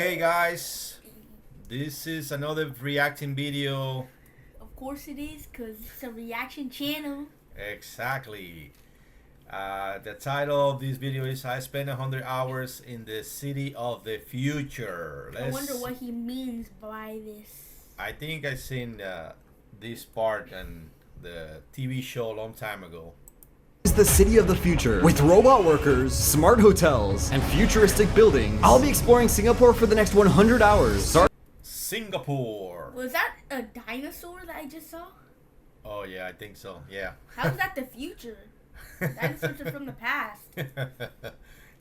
Okay guys, this is another reacting video. Of course it is, because it's a reaction channel. Exactly. The title of this video is I spent 100 hours in the city of the future. I wonder what he means by this. I think I seen this part in the TV show a long time ago. Is the city of the future with robot workers, smart hotels, and futuristic buildings. I'll be exploring Singapore for the next 100 hours. Singapore. Was that a dinosaur that I just saw? Oh yeah, I think so. Yeah. How is that the future? Dinosaurs are from the past.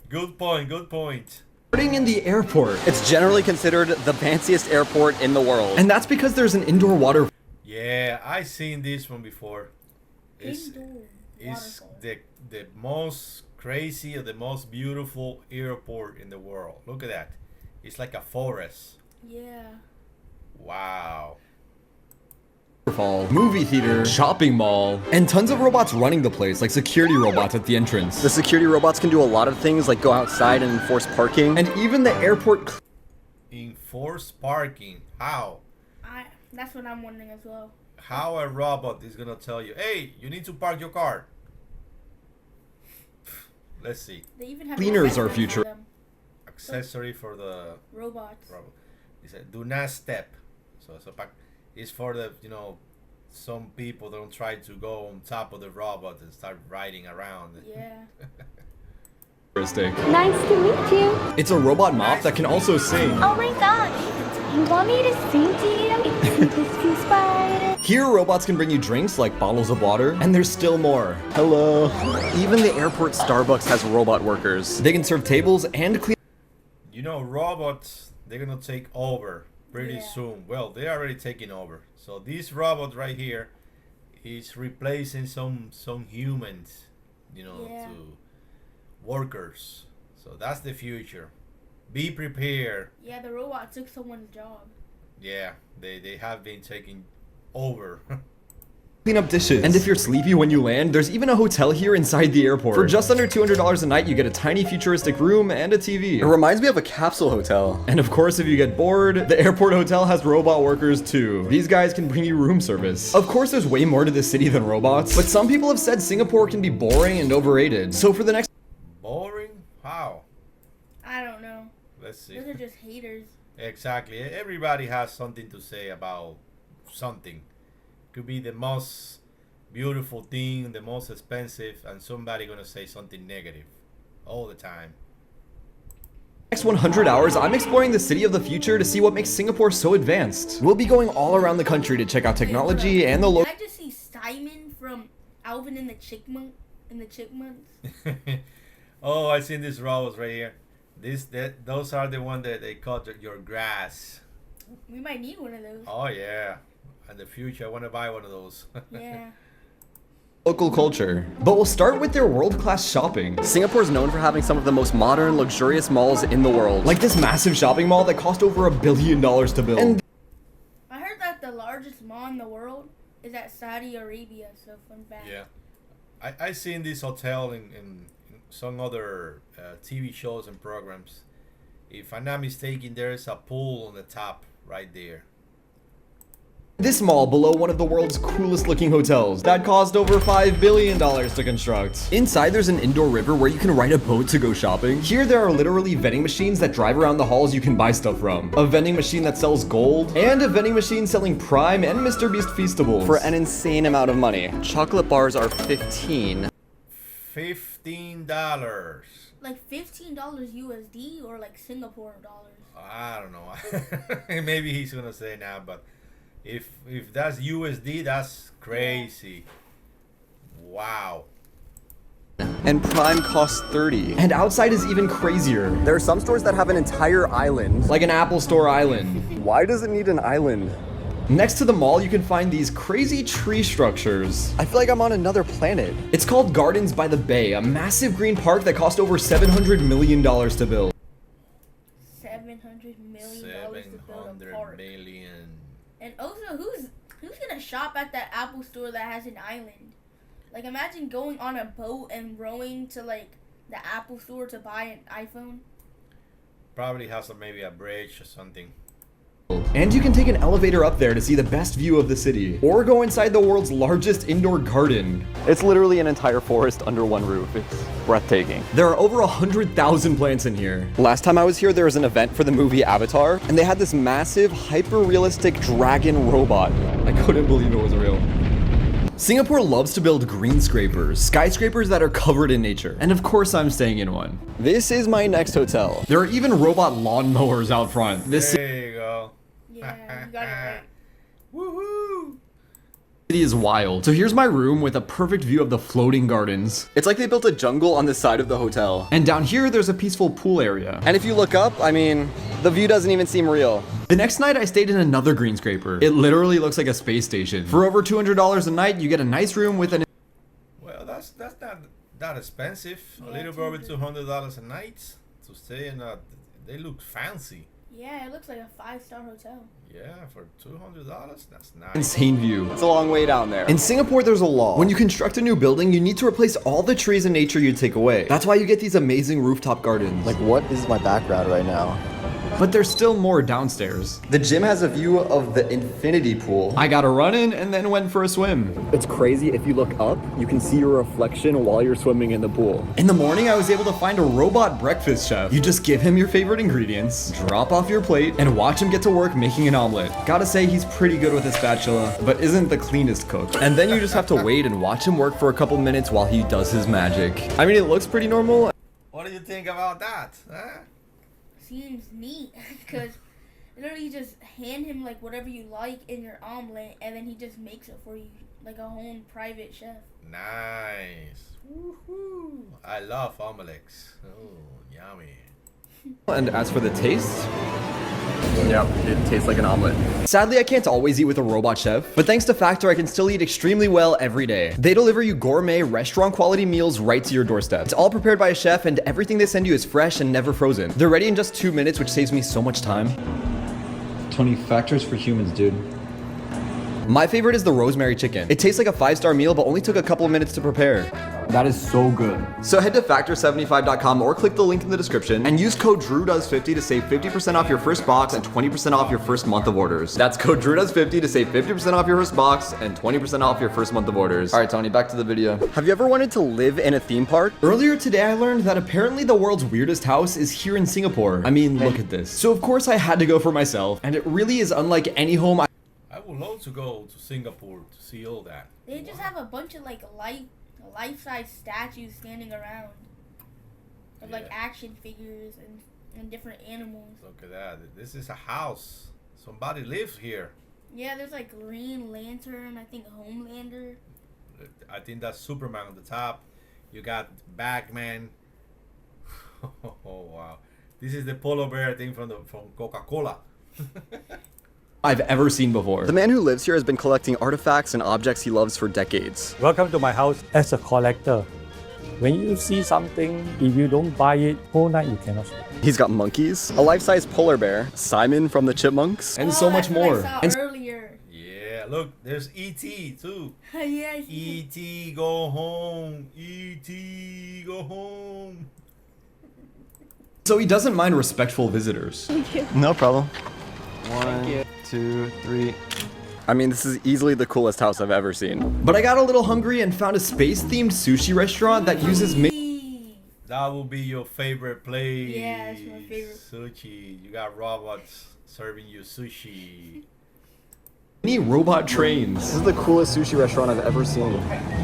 Good point. Good point. Starting in the airport. It's generally considered the fanciest airport in the world. And that's because there's an indoor water. Yeah, I seen this one before. Indoor It's waterfall. the most crazy or the most beautiful airport in the world. Look at that. It's like a forest. Yeah. Wow. Movie theater, shopping mall, and tons of robots running the place, like security robots at the entrance. The security robots can do a lot of things, like go outside and enforce parking. And even the airport Enforced parking. How? That's what I'm wondering as well. How a robot is gonna tell you, hey, you need to park your car? Let's see. They even have Cleaners are accessories future. for them. Accessory for the Robots. robot. It said, do not step. So it's for the, some people don't try to go on top of the robot and start riding around. Yeah. futuristic. Nice to meet you. It's a robot mop that can also sing. Oh my gosh. You want me to sing to you? It's Sweetie Spider. Here, robots can bring you drinks like bottles of water, and there's still more. Hello. Even the airport Starbucks has robot workers. They can serve tables and clean. Robots, they're gonna take over pretty Yeah. soon. Well, they're already taking over. So this robot right here is replacing some humans, Yeah. to workers. So that's the future. Be prepared. Yeah, the robot took someone's job. Yeah, they have been taking over. Clean up dishes. And if you're sleepy when you land, there's even a hotel here inside the airport. For just under $200 a night, you get a tiny futuristic room and a TV. It reminds me of a capsule hotel. And of course, if you get bored, the airport hotel has robot workers too. These guys can bring you room service. Of course, there's way more to this city than robots, but some people have said Singapore can be boring and overrated. So for the next Boring? How? I don't know. Let's see. Those are just haters. Exactly. Everybody has something to say about something. Could be the most beautiful thing, the most expensive, and somebody gonna say something negative all the time. next 100 hours, I'm exploring the city of the future to see what makes Singapore so advanced. We'll be going all around the country to check out technology and the Did local. I just see Simon from Alvin and the Chipmunks? Oh, I seen these robots right here. Those are the ones that they cut your grass. We might need one of those. Oh yeah. In the future, I want to buy one of those. Yeah. Local culture. But we'll start with their world-class shopping. Singapore's known for having some of the most modern, luxurious malls in the world. Like this massive shopping mall that cost over $1 billion to build. And I heard that the largest mall in the world is at Saudi Arabia, so fun fact. Yeah. I seen this hotel in some other TV shows and programs. If I'm not mistaken, there is a pool on the top right there. this mall below one of the world's coolest looking hotels that cost over $5 billion to construct. Inside there's an indoor river where you can ride a boat to go shopping. Here there are literally vending machines that drive around the halls you can buy stuff from. A vending machine that sells gold, and a vending machine selling Prime and Mr. Beast Feastables. For an insane amount of money. Chocolate bars are 15. $15. Like $15 USD or like Singapore dollars. I don't know. Maybe he's gonna say now, but if that's USD, that's crazy. Wow. And Prime costs 30. And outside is even crazier. There are some stores that have an entire island. Like an Apple Store island. Why does it need an island? Next to the mall, you can find these crazy tree structures. I feel like I'm on another planet. It's called Gardens by the Bay, a massive green park that cost over $700 million to build. $700 million to build a 700 park. million. And also, who's gonna shop at that Apple store that has an island? Like, imagine going on a boat and rowing to like the Apple store to buy an iPhone. probably has maybe a bridge or something. And you can take an elevator up there to see the best view of the city. Or go inside the world's largest indoor garden. It's literally an entire forest under one roof. It's breathtaking. There are over 100,000 plants in here. Last time I was here, there was an event for the movie Avatar, and they had this massive, hyper-realistic dragon robot. I couldn't believe it was real. Singapore loves to build green scrapers, skyscrapers that are covered in nature. And of course I'm staying in one. This is my next hotel. There are even robot lawnmowers out front. This There you go. Yeah, you got it right. Woohoo! city is wild. So here's my room with a perfect view of the floating gardens. It's like they built a jungle on the side of the hotel. And down here, there's a peaceful pool area. And if you look up, I mean, the view doesn't even seem real. The next night, I stayed in another green scraper. It literally looks like a space station. For over $200 a night, you get a nice room with an... Well, that's not that expensive. A Yeah, little bit over $200. $200 a night to stay in a. They look fancy. Yeah, it looks like a 5-star hotel. Yeah, for $200, that's nice. insane view. It's a long way down there. In Singapore, there's a law. When you construct a new building, you need to replace all the trees in nature you take away. That's why you get these amazing rooftop gardens. Like, what is my background right now? But there's still more downstairs. The gym has a view of the infinity pool. I got a run in and then went for a swim. It's crazy. If you look up, you can see your reflection while you're swimming in the pool. In the morning, I was able to find a robot breakfast chef. You just give him your favorite ingredients, drop off your plate, and watch him get to work making an omelet. Gotta say, he's pretty good with his spatula, but isn't the cleanest cook. And then you just have to wait and watch him work for a couple minutes while he does his magic. I mean, it looks pretty normal. What do you think about that? Huh? Seems neat, because literally you just hand him like whatever you like in your omelet, and then he just makes it for you, like a home private chef. Nice. Woohoo! I love omelets. Oh, yummy. And as for the taste, Yeah, it tastes like an omelet. sadly, I can't always eat with a robot chef, but thanks to Factor, I can still eat extremely well every day. They deliver you gourmet, restaurant-quality meals right to your doorstep. It's all prepared by a chef, and everything they send you is fresh and never frozen. They're ready in just 2 minutes, which saves me so much time. 20 factors for humans, dude. My favorite is the rosemary chicken. It tastes like a 5-star meal, but only took a couple of minutes to prepare. That is so good. So head to factor75.com or click the link in the description and use code DREWDOES50 to save 50% off your first box and 20% off your first month of orders. That's code DREWDOES50 to save 50% off your first box and 20% off your first month of orders. All right, Tony, back to the video. Have you ever wanted to live in a theme park? Earlier today, I learned that apparently the world's weirdest house is here in Singapore. I mean, look at this. So of course I had to go for myself, and it really is unlike any home I would love to go to Singapore to see all that. They just have a bunch of like life-size statues standing around of like Yeah. action figures and different animals. Look at that. This is a house. Somebody lives here. Yeah, there's like Green Lantern, I think Homelander. I think that's Superman on the top. You got Batman. Oh wow. This is the polar bear thing from Coca-Cola. I've ever seen before. The man who lives here has been collecting artifacts and objects he loves for decades. Welcome to my house as a collector. When you see something, if you don't buy it, whole night you cannot sleep. He's got monkeys, a life-size polar bear, Simon from the Chipmunks, And so much That's what more. I saw And earlier. Yeah, look, there's E.T. too. Yeah, I see. E.T. go home. E.T. go home. so he doesn't mind respectful visitors. No problem. 1, 2, 3. I mean, this is easily the coolest house I've ever seen. But I got a little hungry and found a space-themed sushi restaurant that uses That will be your favorite place. Yeah, it's my favorite. Sushi. You got robots serving you sushi. mini robot This trains. is the coolest sushi restaurant I've ever seen.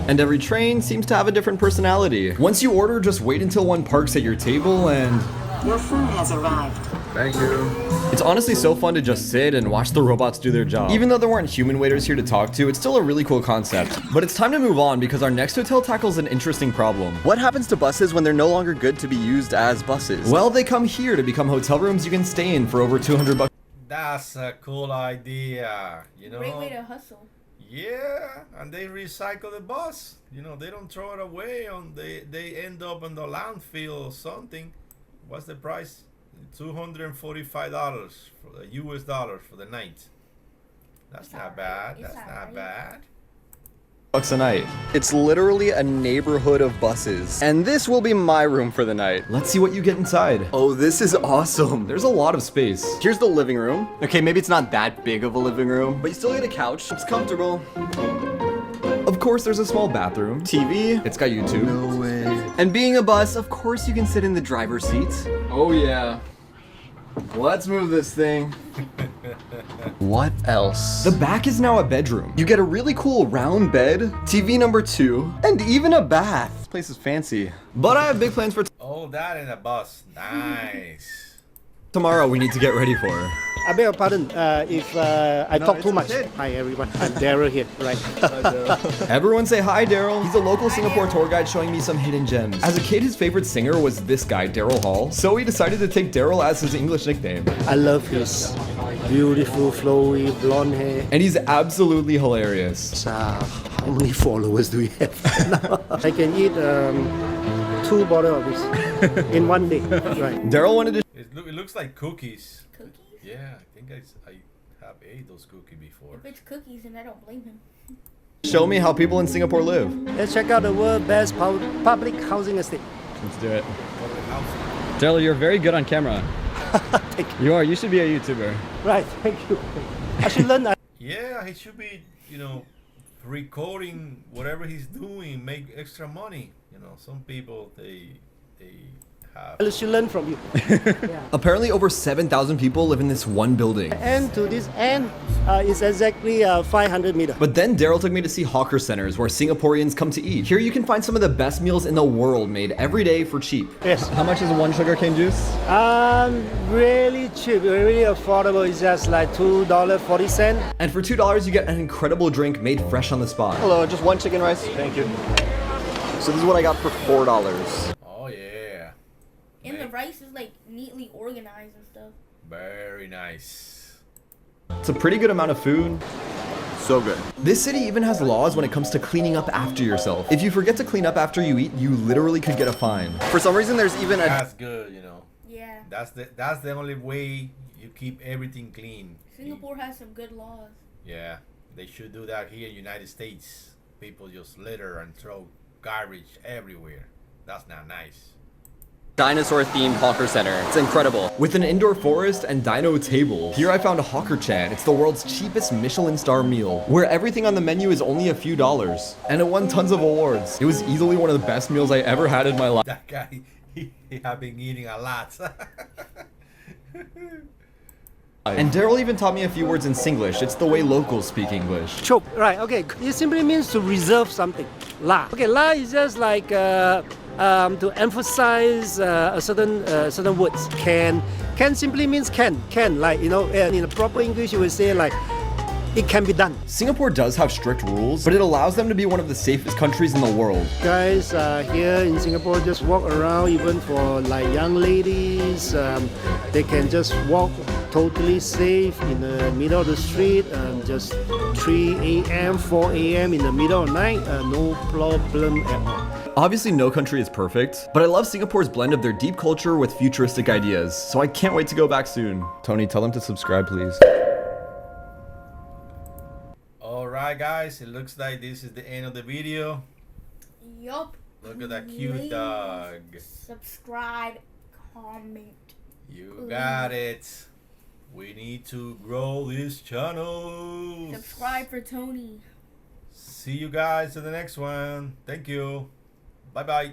And every train seems to have a different personality. Once you order, just wait until one parks at your table and... Your food has arrived. Thank you. It's honestly so fun to just sit and watch the robots do their job. Even though there weren't human waiters here to talk to, it's still a really cool concept. But it's time to move on because our next hotel tackles an interesting problem. What happens to buses when they're no longer good to be used as buses? Well, they come here to become hotel rooms you can stay in for over $200. That's a cool idea. You know? Great way to hustle. Yeah, and they recycle the bus. You know, they don't throw it away. They end up in the landfill or something. What's the price? $245 for the US dollars for the night. That's It's not alright. bad. It's That's not alright. bad. bucks a night. It's literally a neighborhood of buses. And this will be my room for the night. Let's see what you get inside. Oh, this is awesome. There's a lot of space. Here's the living room. Okay, maybe it's not that big of a living room, but you still get a couch. It's comfortable. Of course, there's a small bathroom. TV. It's got YouTube. No way. And being a bus, of course you can sit in the driver's seat. Oh yeah. Let's move this thing. What else? The back is now a bedroom. You get a really cool round bed, TV number 2, and even a bath. This place is fancy. But I have big plans for Oh, that in a bus. Nice. tomorrow we need to get ready for. I beg your pardon if I talk too much. okay. Hi everyone, I'm Daryl here. Right. Everyone say hi, Daryl. He's a local Singapore tour guide showing me some hidden gems. As a kid, his favorite singer was this guy, Daryl Hall. So he decided to take Daryl as his English nickname. I love his beautiful, flowy, blonde hair. And he's absolutely hilarious. So, how many followers do we have now? I can eat 2 bottles of this in one day. Right. Daryl wanted to It looks like cookies. Cookies? Yeah, I think I have ate those cookies before. If it's cookies, then I don't blame him. show me how people in Singapore live. Let's check out the world's best public housing estate. Let's do it. Public housing. Daryl, you're very good on camera. You are. You should be a YouTuber. Right, thank you. I should learn. Yeah, he should be, recording whatever he's doing, make extra money. Some people they have. I should learn from you. Apparently over 7,000 people live in this one building. And to this end is exactly 500 meters. But then Daryl took me to see hawker centers where Singaporeans come to eat. Here you can find some of the best meals in the world made every day for cheap. Yes. How much is one sugarcane juice? Really cheap, really affordable. It's just like $2.40. And for $2 you get an incredible drink made fresh on the spot. Hello, just one chicken rice. Thank you. So this is what I got for $4. Oh yeah, And the rice is like neatly organized and stuff. very nice. It's a pretty good amount of food. So good. This city even has laws when it comes to cleaning up after yourself. If you forget to clean up after you eat, you literally could get a fine. For some reason, there's even a... That's good, Yeah. That's the only way you keep everything clean. Singapore has some good laws. Yeah, they should do that here in the United States. People just litter and throw garbage everywhere. That's not nice. dinosaur-themed hawker center. It's incredible. With an indoor forest and dino table. Here I found Hawker Chan. It's the world's cheapest Michelin star meal, where everything on the menu is only a few dollars. And it won tons of awards. It was easily one of the best meals I ever had in my life. That guy, he have been eating a lot. And Daryl even taught me a few words in Singlish. It's the way locals speak English. Chope, right, okay. It simply means to reserve something. La. Okay, la is just like to emphasize a certain words. Can simply means can, like, in a proper English you would say like, it can be done. Singapore does have strict rules, but it allows them to be one of the safest countries in the world. Guys here in Singapore just walk around, even for like young ladies, they can just walk totally safe in the middle of the street, just 3 a.m., 4 a.m. in the middle of the night, no problem at all. Obviously no country is perfect, but I love Singapore's blend of their deep culture with futuristic ideas, so I can't wait to go back soon. Tony, tell them to subscribe, please. Alright guys, it looks like this is the end of the video. Yup. Look at that cute dog. Subscribe, comment. You got it. We need to grow this channel. Subscribe for Tony. See you guys in the next one. Thank you. Bye bye.